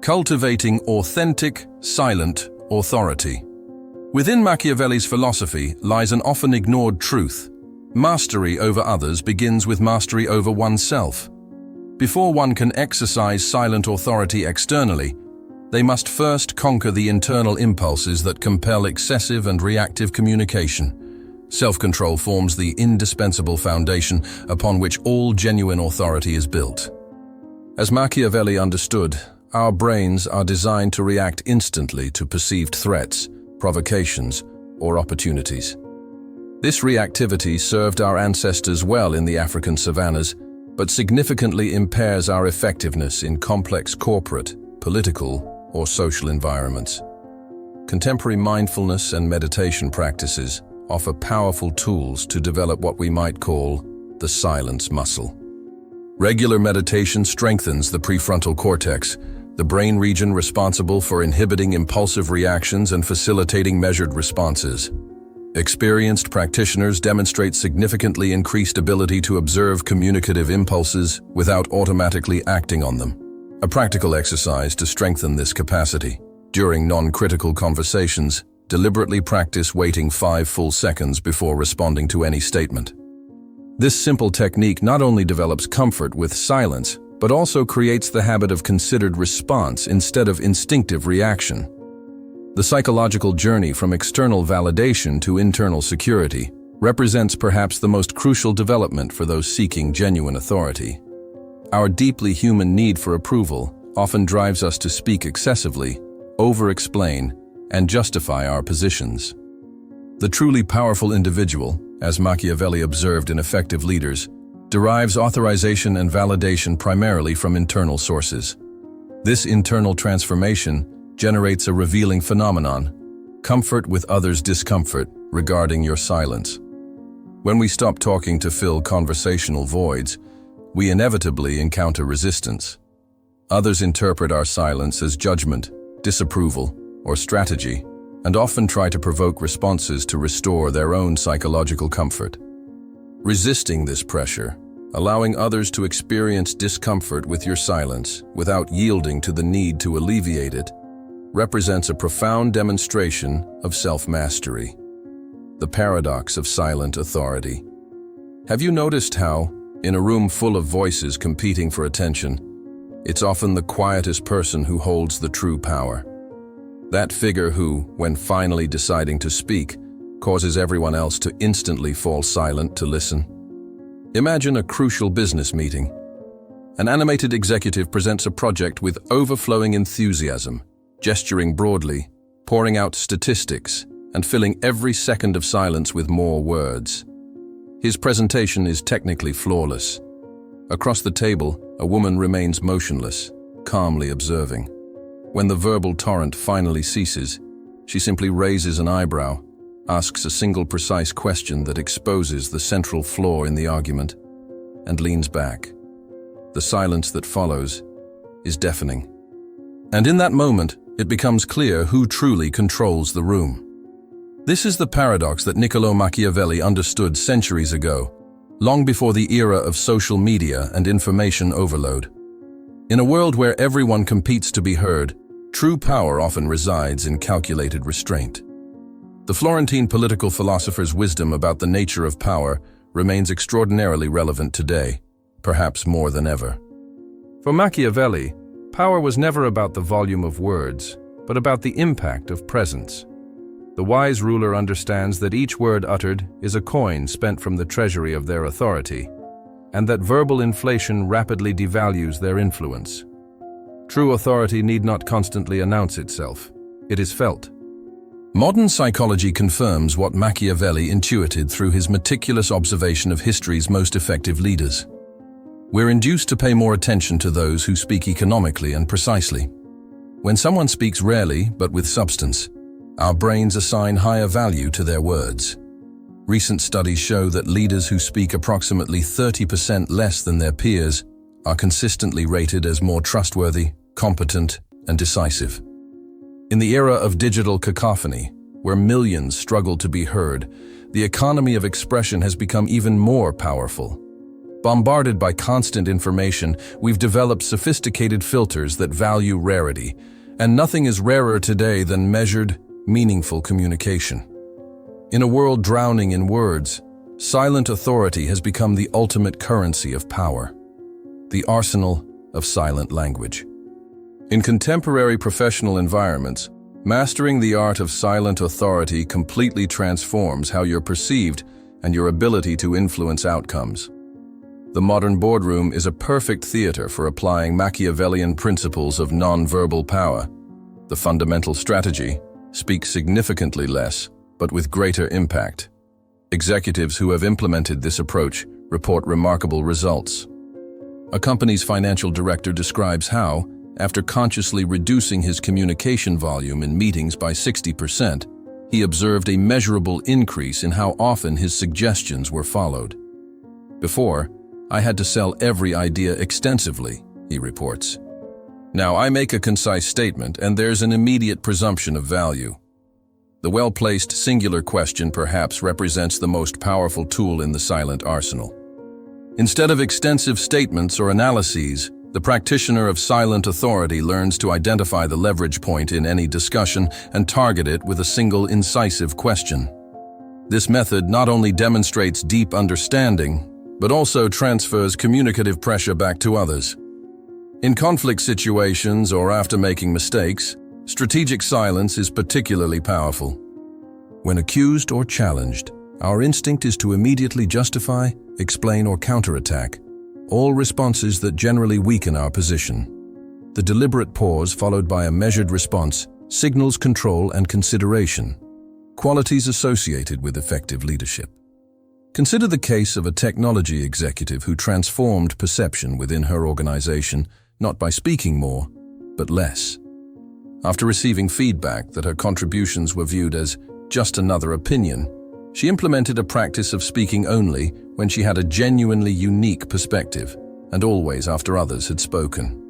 Cultivating authentic, silent authority. Within Machiavelli's philosophy lies an often ignored truth. Mastery over others begins with mastery over oneself. Before one can exercise silent authority externally, they must first conquer the internal impulses that compel excessive and reactive communication. Self-control forms the indispensable foundation upon which all genuine authority is built. As Machiavelli understood, our brains are designed to react instantly to perceived threats, provocations, or opportunities. This reactivity served our ancestors well in the African savannas, but significantly impairs our effectiveness in complex corporate, political, or social environments. Contemporary mindfulness and meditation practices offer powerful tools to develop what we might call the silence muscle. Regular meditation strengthens the prefrontal cortex, the brain region responsible for inhibiting impulsive reactions and facilitating measured responses. Experienced practitioners demonstrate significantly increased ability to observe communicative impulses without automatically acting on them. A practical exercise to strengthen this capacity. During non-critical conversations, deliberately practice waiting 5 full seconds before responding to any statement. This simple technique not only develops comfort with silence, but also creates the habit of considered response instead of instinctive reaction. The psychological journey from external validation to internal security represents perhaps the most crucial development for those seeking genuine authority. Our deeply human need for approval often drives us to speak excessively, over-explain, and justify our positions. The truly powerful individual, as Machiavelli observed in effective leaders, derives authorization and validation primarily from internal sources. This internal transformation generates a revealing phenomenon: comfort with others' discomfort regarding your silence. When we stop talking to fill conversational voids, we inevitably encounter resistance. Others interpret our silence as judgment, disapproval, or strategy, and often try to provoke responses to restore their own psychological comfort. Resisting this pressure, allowing others to experience discomfort with your silence without yielding to the need to alleviate it, represents a profound demonstration of self-mastery. The paradox of silent authority. Have you noticed how, in a room full of voices competing for attention, it's often the quietest person who holds the true power? That figure who, when finally deciding to speak, causes everyone else to instantly fall silent to listen. Imagine a crucial business meeting. An animated executive presents a project with overflowing enthusiasm, gesturing broadly, pouring out statistics, and filling every second of silence with more words. His presentation is technically flawless. Across the table, a woman remains motionless, calmly observing. When the verbal torrent finally ceases, she simply raises an eyebrow, asks a single precise question that exposes the central flaw in the argument, and leans back. The silence that follows is deafening. And in that moment, it becomes clear who truly controls the room. This is the paradox that Niccolo Machiavelli understood centuries ago, long before the era of social media and information overload. In a world where everyone competes to be heard, true power often resides in calculated restraint. The Florentine political philosopher's wisdom about the nature of power remains extraordinarily relevant today, perhaps more than ever. For Machiavelli, power was never about the volume of words, but about the impact of presence. The wise ruler understands that each word uttered is a coin spent from the treasury of their authority, and that verbal inflation rapidly devalues their influence. True authority need not constantly announce itself. It is felt. Modern psychology confirms what Machiavelli intuited through his meticulous observation of history's most effective leaders. We're induced to pay more attention to those who speak economically and precisely. When someone speaks rarely but with substance, our brains assign higher value to their words. Recent studies show that leaders who speak approximately 30% less than their peers are consistently rated as more trustworthy, competent, and decisive. In the era of digital cacophony, where millions struggle to be heard, the economy of expression has become even more powerful. Bombarded by constant information, we've developed sophisticated filters that value rarity, and nothing is rarer today than measured, meaningful communication. In a world drowning in words, silent authority has become the ultimate currency of power, the arsenal of silent language. In contemporary professional environments, mastering the art of silent authority completely transforms how you're perceived and your ability to influence outcomes. The modern boardroom is a perfect theater for applying Machiavellian principles of non-verbal power. The fundamental strategy: speak significantly less, but with greater impact. Executives who have implemented this approach report remarkable results. A company's financial director describes how, after consciously reducing his communication volume in meetings by 60%, he observed a measurable increase in how often his suggestions were followed. "Before, I had to sell every idea extensively," he reports. "Now I make a concise statement and there's an immediate presumption of value." The well-placed singular question perhaps represents the most powerful tool in the silent arsenal. Instead of extensive statements or analyses, the practitioner of silent authority learns to identify the leverage point in any discussion and target it with a single incisive question. This method not only demonstrates deep understanding, but also transfers communicative pressure back to others. In conflict situations or after making mistakes, strategic silence is particularly powerful. When accused or challenged, our instinct is to immediately justify, explain, or counterattack, all responses that generally weaken our position. The deliberate pause followed by a measured response signals control and consideration, qualities associated with effective leadership. Consider the case of a technology executive who transformed perception within her organization, not by speaking more, but less. After receiving feedback that her contributions were viewed as just another opinion, she implemented a practice of speaking only when she had a genuinely unique perspective, and always after others had spoken.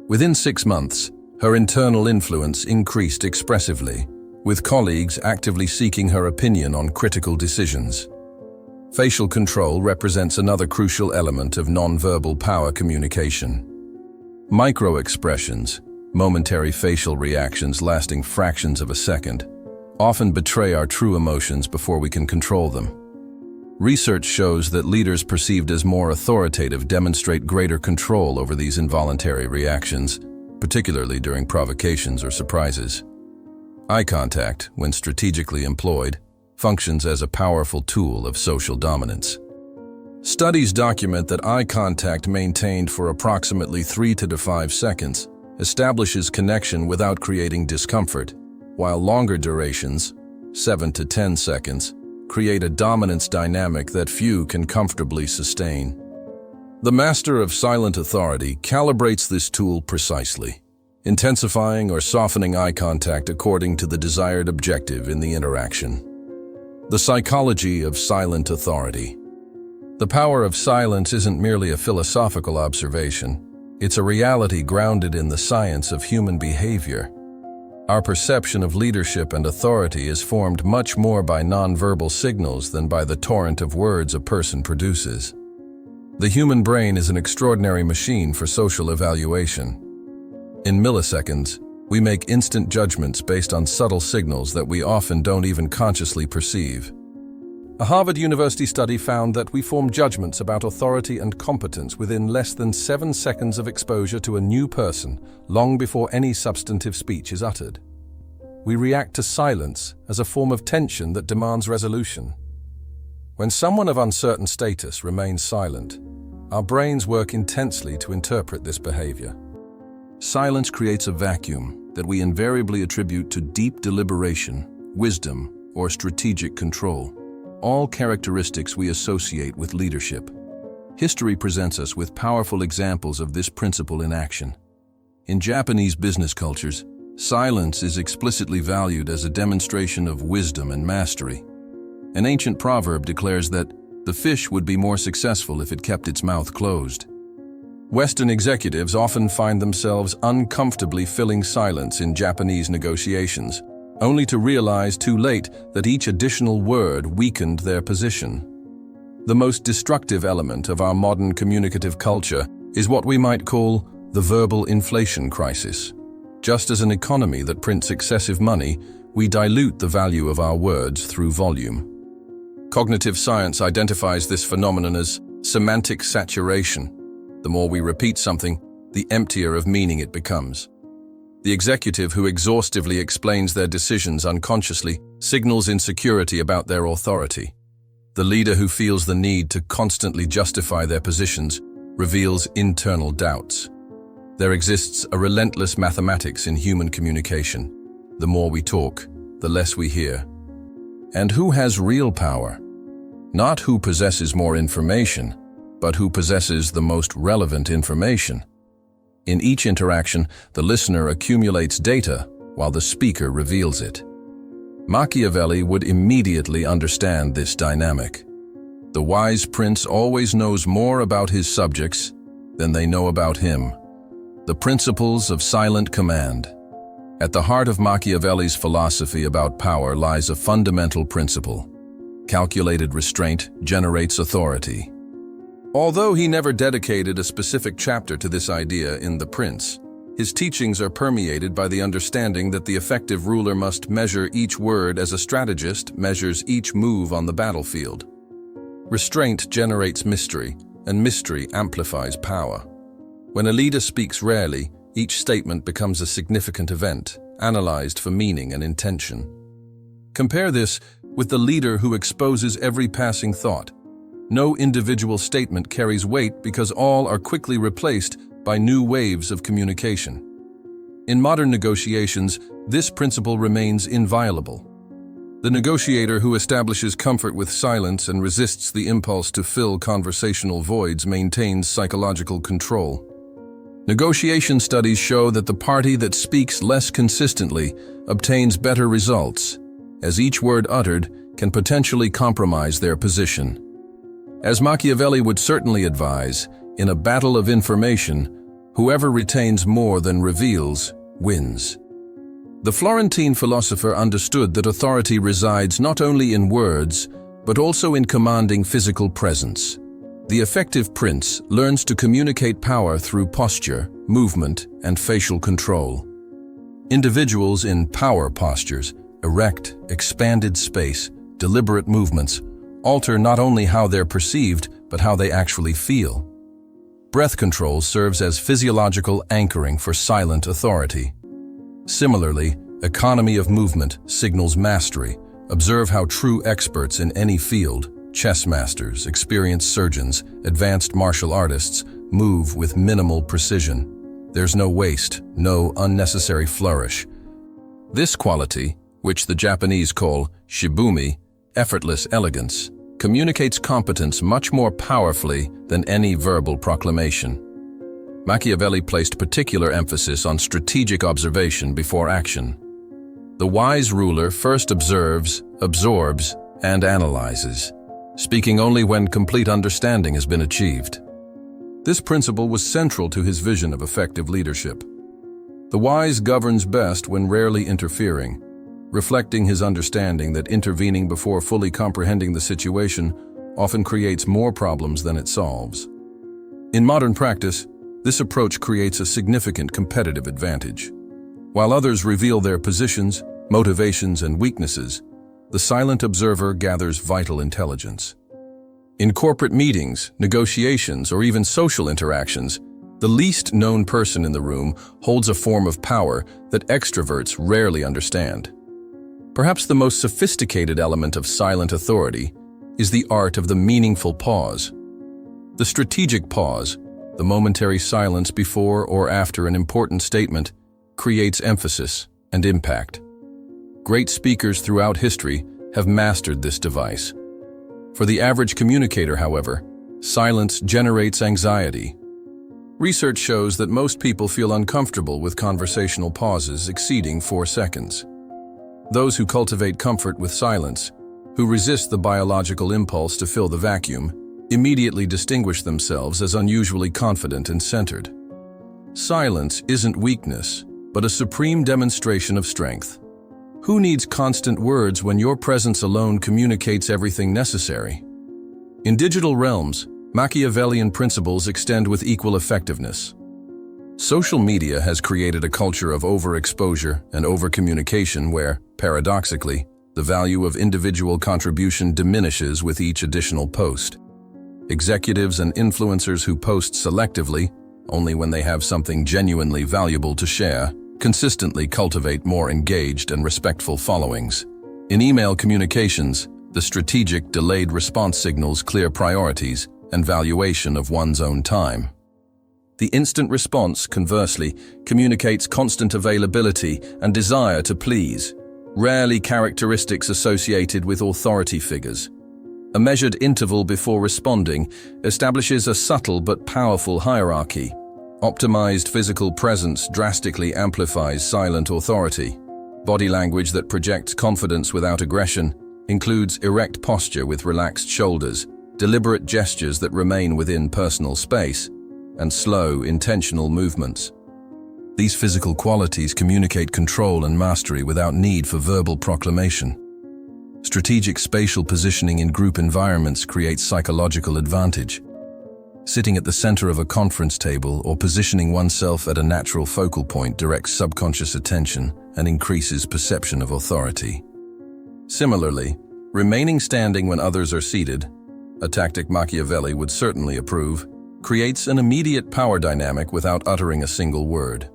Within 6 months, her internal influence increased expressively, with colleagues actively seeking her opinion on critical decisions. Facial control represents another crucial element of nonverbal power communication. Micro-expressions, momentary facial reactions lasting fractions of a second, often betray our true emotions before we can control them. Research shows that leaders perceived as more authoritative demonstrate greater control over these involuntary reactions, particularly during provocations or surprises. Eye contact, when strategically employed, functions as a powerful tool of social dominance. Studies document that eye contact maintained for approximately 3 to 5 seconds establishes connection without creating discomfort, while longer durations, 7 to 10 seconds, create a dominance dynamic that few can comfortably sustain. The master of silent authority calibrates this tool precisely, intensifying or softening eye contact according to the desired objective in the interaction. The psychology of silent authority. The power of silence isn't merely a philosophical observation. It's a reality grounded in the science of human behavior. Our perception of leadership and authority is formed much more by nonverbal signals than by the torrent of words a person produces. The human brain is an extraordinary machine for social evaluation. In milliseconds, we make instant judgments based on subtle signals that we often don't even consciously perceive. A Harvard University study found that we form judgments about authority and competence within less than 7 seconds of exposure to a new person, long before any substantive speech is uttered. We react to silence as a form of tension that demands resolution. When someone of uncertain status remains silent, our brains work intensely to interpret this behavior. Silence creates a vacuum that we invariably attribute to deep deliberation, wisdom, or strategic control, all characteristics we associate with leadership. History presents us with powerful examples of this principle in action. In Japanese business cultures, silence is explicitly valued as a demonstration of wisdom and mastery. An ancient proverb declares that the fish would be more successful if it kept its mouth closed. Western executives often find themselves uncomfortably filling silence in Japanese negotiations, only to realize too late that each additional word weakened their position. the most destructive element of our modern communicative culture is what we might call the verbal inflation crisis. Just as an economy that prints excessive money, we dilute the value of our words through volume. Cognitive science identifies this phenomenon as semantic saturation. The more we repeat something, the emptier of meaning it becomes. The executive who exhaustively explains their decisions unconsciously signals insecurity about their authority. The leader who feels the need to constantly justify their positions reveals internal doubts. There exists a relentless mathematics in human communication. The more we talk, the less we hear. And who has real power? Not who possesses more information, but who possesses the most relevant information. In each interaction, the listener accumulates data while the speaker reveals it. Machiavelli would immediately understand this dynamic. The wise prince always knows more about his subjects than they know about him. The principles of silent command. At the heart of Machiavelli's philosophy about power lies a fundamental principle. Calculated restraint generates authority. Although he never dedicated a specific chapter to this idea in The Prince, his teachings are permeated by the understanding that the effective ruler must measure each word as a strategist measures each move on the battlefield. Restraint generates mystery, and mystery amplifies power. When a leader speaks rarely, each statement becomes a significant event, analyzed for meaning and intention. Compare this with the leader who exposes every passing thought. No individual statement carries weight because all are quickly replaced by new waves of communication. In modern negotiations, this principle remains inviolable. The negotiator who establishes comfort with silence and resists the impulse to fill conversational voids maintains psychological control. Negotiation studies show that the party that speaks less consistently obtains better results, as each word uttered can potentially compromise their position. As Machiavelli would certainly advise, in a battle of information, whoever retains more than reveals wins. The Florentine philosopher understood that authority resides not only in words, but also in commanding physical presence. The effective prince learns to communicate power through posture, movement, and facial control. Individuals in power postures, erect, expanded space, deliberate movements, alter not only how they're perceived, but how they actually feel. Breath control serves as physiological anchoring for silent authority. Similarly, economy of movement signals mastery. Observe how true experts in any field, chess masters, experienced surgeons, advanced martial artists, move with minimal precision. There's no waste, no unnecessary flourish. This quality, which the Japanese call shibumi, effortless elegance, communicates competence much more powerfully than any verbal proclamation. Machiavelli placed particular emphasis on strategic observation before action. The wise ruler first observes, absorbs, and analyzes, speaking only when complete understanding has been achieved. This principle was central to his vision of effective leadership. The wise governs best when rarely interfering, reflecting his understanding that intervening before fully comprehending the situation often creates more problems than it solves. In modern practice, this approach creates a significant competitive advantage. While others reveal their positions, motivations, and weaknesses, the silent observer gathers vital intelligence. In corporate meetings, negotiations, or even social interactions, the least known person in the room holds a form of power that extroverts rarely understand. Perhaps the most sophisticated element of silent authority is the art of the meaningful pause. The strategic pause, the momentary silence before or after an important statement, creates emphasis and impact. Great speakers throughout history have mastered this device. For the average communicator, however, silence generates anxiety. Research shows that most people feel uncomfortable with conversational pauses exceeding 4 seconds. Those who cultivate comfort with silence, who resist the biological impulse to fill the vacuum, immediately distinguish themselves as unusually confident and centered. Silence isn't weakness, but a supreme demonstration of strength. Who needs constant words when your presence alone communicates everything necessary? In digital realms, Machiavellian principles extend with equal effectiveness. Social media has created a culture of overexposure and overcommunication where, paradoxically, the value of individual contribution diminishes with each additional post. Executives and influencers who post selectively, only when they have something genuinely valuable to share, consistently cultivate more engaged and respectful followings. In email communications, the strategic delayed response signals clear priorities and valuation of one's own time. The instant response, conversely, communicates constant availability and desire to please, rarely characteristics associated with authority figures. A measured interval before responding establishes a subtle but powerful hierarchy. Optimized physical presence drastically amplifies silent authority. Body language that projects confidence without aggression includes erect posture with relaxed shoulders, deliberate gestures that remain within personal space, and slow, intentional movements. These physical qualities communicate control and mastery without need for verbal proclamation. Strategic spatial positioning in group environments creates psychological advantage. Sitting at the center of a conference table or positioning oneself at a natural focal point directs subconscious attention and increases perception of authority. Similarly, remaining standing when others are seated, a tactic Machiavelli would certainly approve, creates an immediate power dynamic without uttering a single word.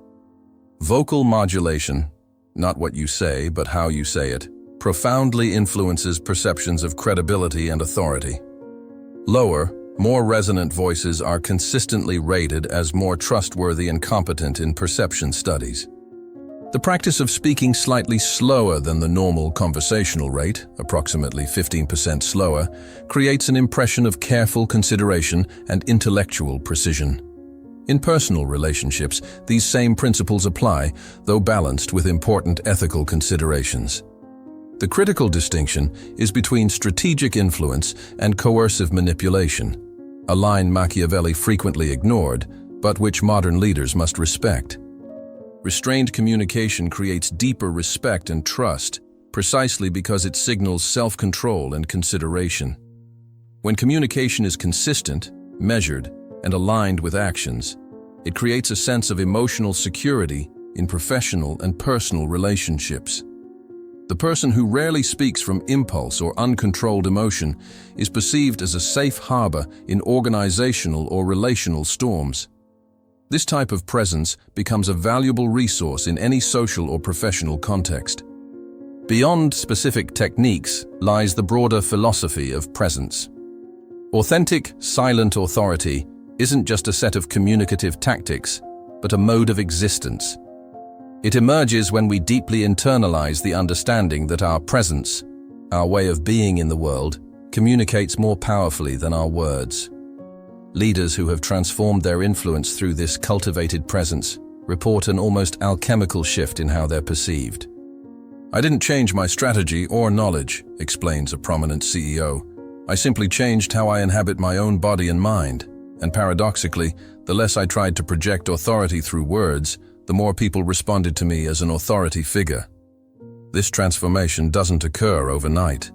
Vocal modulation, not what you say but how you say it, profoundly influences perceptions of credibility and authority. Lower, more resonant voices are consistently rated as more trustworthy and competent in perception studies. The practice of speaking slightly slower than the normal conversational rate, approximately 15% slower, creates an impression of careful consideration and intellectual precision. In personal relationships, these same principles apply, though balanced with important ethical considerations. The critical distinction is between strategic influence and coercive manipulation, a line Machiavelli frequently ignored, but which modern leaders must respect. Restrained communication creates deeper respect and trust, precisely because it signals self-control and consideration. When communication is consistent, measured, and aligned with actions, it creates a sense of emotional security in professional and personal relationships. The person who rarely speaks from impulse or uncontrolled emotion is perceived as a safe harbor in organizational or relational storms. This type of presence becomes a valuable resource in any social or professional context. Beyond specific techniques lies the broader philosophy of presence. Authentic, silent authority isn't just a set of communicative tactics, but a mode of existence. It emerges when we deeply internalize the understanding that our presence, our way of being in the world, communicates more powerfully than our words. Leaders who have transformed their influence through this cultivated presence report an almost alchemical shift in how they're perceived. "I didn't change my strategy or knowledge," explains a prominent CEO. "I simply changed how I inhabit my own body and mind. And paradoxically, the less I tried to project authority through words, the more people responded to me as an authority figure." This transformation doesn't occur overnight.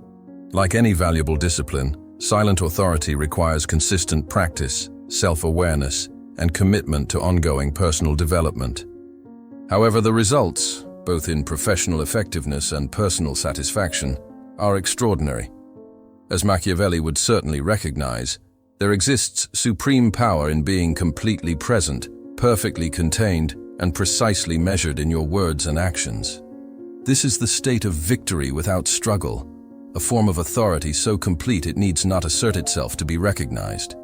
Like any valuable discipline, silent authority requires consistent practice, self-awareness, and commitment to ongoing personal development. However, the results, both in professional effectiveness and personal satisfaction, are extraordinary. As Machiavelli would certainly recognize, there exists supreme power in being completely present, perfectly contained, and precisely measured in your words and actions. This is the state of victory without struggle, a form of authority so complete it needs not assert itself to be recognized.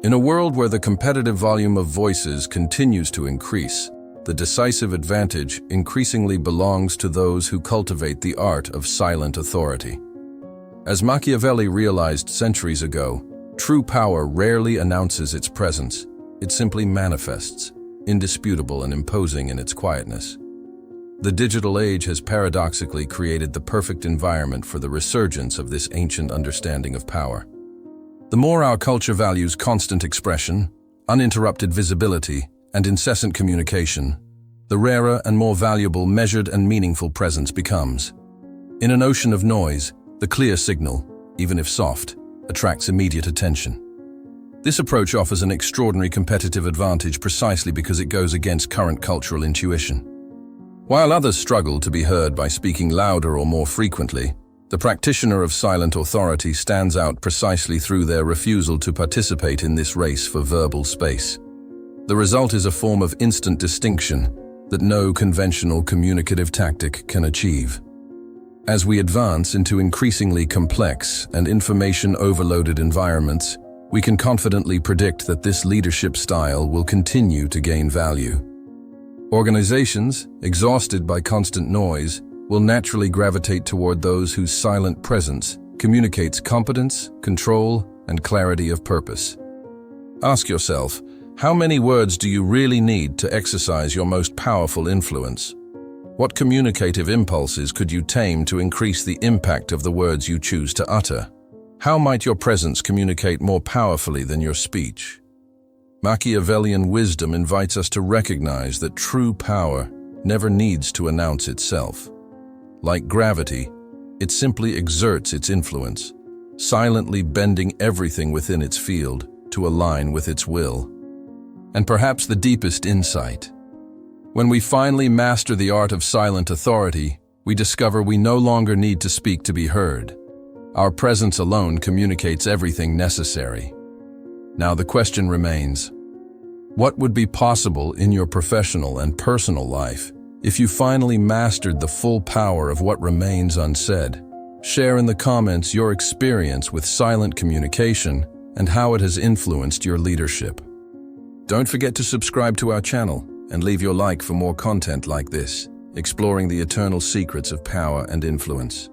In a world where the competitive volume of voices continues to increase, the decisive advantage increasingly belongs to those who cultivate the art of silent authority. As Machiavelli realized centuries ago, true power rarely announces its presence, it simply manifests, indisputable and imposing in its quietness. The digital age has paradoxically created the perfect environment for the resurgence of this ancient understanding of power. The more our culture values constant expression, uninterrupted visibility, and incessant communication, the rarer and more valuable measured and meaningful presence becomes. In an ocean of noise, the clear signal, even if soft, attracts immediate attention. This approach offers an extraordinary competitive advantage precisely because it goes against current cultural intuition. While others struggle to be heard by speaking louder or more frequently, the practitioner of silent authority stands out precisely through their refusal to participate in this race for verbal space. The result is a form of instant distinction that no conventional communicative tactic can achieve. As we advance into increasingly complex and information-overloaded environments, we can confidently predict that this leadership style will continue to gain value. Organizations, exhausted by constant noise, will naturally gravitate toward those whose silent presence communicates competence, control, and clarity of purpose. Ask yourself, how many words do you really need to exercise your most powerful influence? What communicative impulses could you tame to increase the impact of the words you choose to utter? How might your presence communicate more powerfully than your speech? Machiavellian wisdom invites us to recognize that true power never needs to announce itself. Like gravity, it simply exerts its influence, silently bending everything within its field to align with its will. And perhaps the deepest insight. When we finally master the art of silent authority, we discover we no longer need to speak to be heard. Our presence alone communicates everything necessary. Now the question remains, what would be possible in your professional and personal life if you finally mastered the full power of what remains unsaid? Share in the comments your experience with silent communication and how it has influenced your leadership. Don't forget to subscribe to our channel and leave your like for more content like this, exploring the eternal secrets of power and influence.